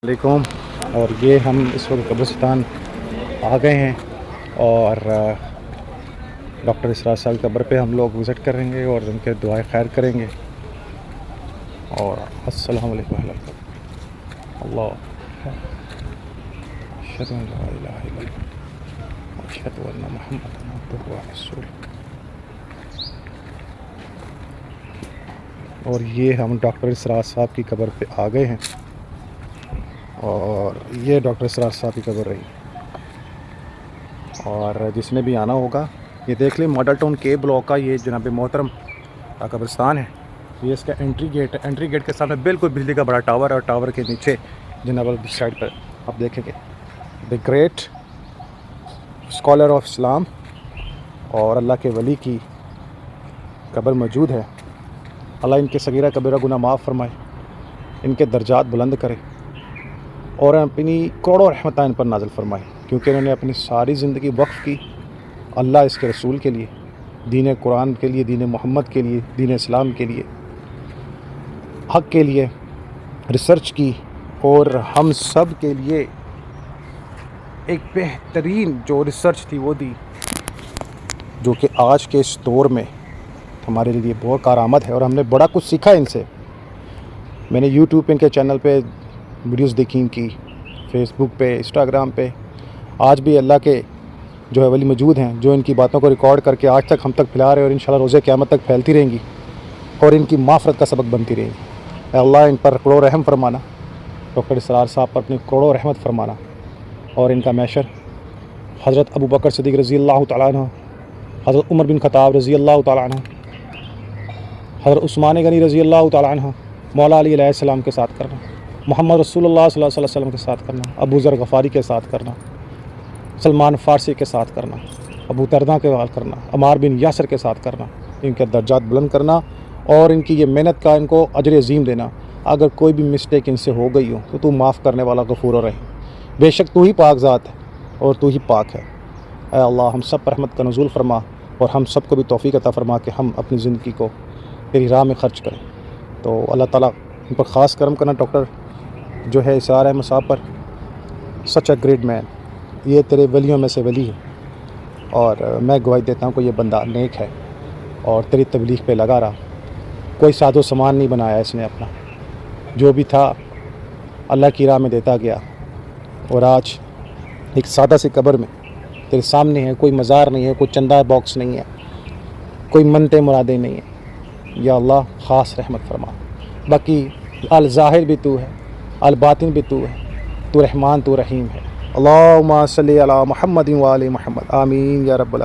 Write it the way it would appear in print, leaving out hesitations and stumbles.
علیکم. اور یہ ہم اس وقت قبرستان آ گئے ہیں اور ڈاکٹر اسرار صاحب کی قبر پہ ہم لوگ وزٹ کریں گے اور ان کے دعائیں خیر کریں گے. اور السلام علیکم ورحمۃ اللہ. اشہد ان لا الہ الا اللہ اشہد ان محمد عبدہ ورسولہ. اور یہ ہم ڈاکٹر اسرار صاحب کی قبر پہ آ گئے ہیں اور یہ ڈاکٹر اسرار صاحب کی قبر رہی. اور جس نے بھی آنا ہوگا یہ دیکھ لیں ماڈل ٹاؤن کے بلاک کا یہ جناب محترم قبرستان ہے. یہ اس کا انٹری گیٹ ہے. انٹری گیٹ کے سامنے بالکل بجلی کا بڑا ٹاور ہے اور ٹاور کے نیچے جناب سائڈ پر آپ دیکھیں گے دی گریٹ اسکالر آف اسلام اور اللہ کے ولی کی قبر موجود ہے. اللہ ان کے صغیرہ کبیرہ گناہ معاف فرمائے, ان کے درجات بلند کرے اور اپنی کروڑوں رحمتیں ان پر نازل فرمائے, کیونکہ انہوں نے اپنی ساری زندگی وقف کی اللہ اس کے رسول کے لیے, دین قرآن کے لیے, دین محمد کے لیے, دین اسلام کے لیے, حق کے لیے ریسرچ کی اور ہم سب کے لیے ایک بہترین جو ریسرچ تھی وہ دی, جو کہ آج کے اس دور میں ہمارے لیے بہت کارآمد ہے. اور ہم نے بڑا کچھ سیکھا ان سے. میں نے یوٹیوب پہ ان کے چینل پہ ویڈیوز دیکھی ان کی, فیس بک پہ, انسٹاگرام پہ. آج بھی اللہ کے جو ہے ولی موجود ہیں جو ان کی باتوں کو ریکارڈ کر کے آج تک ہم تک پھیلا رہے اور انشاءاللہ روز قیامت تک پھیلتی رہیں گی اور ان کی معافرت کا سبق بنتی رہیں گی. اے اللہ ان پر کروڑ رحم فرمانا, ڈاکٹر اسرار صاحب پر اپنی کروڑوں رحمت فرمانا اور ان کا محشر حضرت ابو بکر صدیق رضی اللہ تعالیٰ عنہ, حضرت عمر بن خطاب رضی اللہ تعالیٰ عنہ, حضرت عثمان غنی رضی اللہ تعالیٰ عنہ, مولا علی علیہ السلام کے ساتھ کرنا, محمد رسول اللہ صلی اللہ علیہ وسلم کے ساتھ کرنا, ابو ذر غفاری کے ساتھ کرنا, سلمان فارسی کے ساتھ کرنا, ابو درداء کے ساتھ کرنا, عمار بن یاسر کے ساتھ کرنا, ان کے درجات بلند کرنا اور ان کی یہ محنت کا ان کو اجر عظیم دینا. اگر کوئی بھی مسٹیک ان سے ہو گئی ہو تو معاف کرنے والا غفور و رحیم, بے شک تو ہی پاک ذات ہے اور تو ہی پاک ہے. اے اللہ ہم سب پر رحمت کا نزول فرما اور ہم سب کو بھی توفیق عطا فرما کہ ہم اپنی زندگی کو تیری راہ میں خرچ کریں. تو اللہ تعالیٰ ان پر خاص کرم کرنا. ڈاکٹر جو ہے اسرار احمد صاحب پر, سچ اے گریٹ مین, یہ تیرے ولیوں میں سے ولی ہے اور میں گواہی دیتا ہوں کہ یہ بندہ نیک ہے اور تیری تبلیغ پہ لگا رہا. کوئی ساز و سامان نہیں بنایا اس نے, اپنا جو بھی تھا اللہ کی راہ میں دیتا گیا. اور آج ایک سادہ سی قبر میں تیرے سامنے ہے, کوئی مزار نہیں ہے, کوئی چندہ باکس نہیں ہے, کوئی منتیں مرادیں نہیں ہیں. یا اللہ خاص رحمت فرما. باقی الظاہر بھی تو ہے, الباطن بھی تو ہے, تو رحمان تو رحیم ہے. اللہم صلی علی محمد و آل محمد, آمین یا رب العالمین.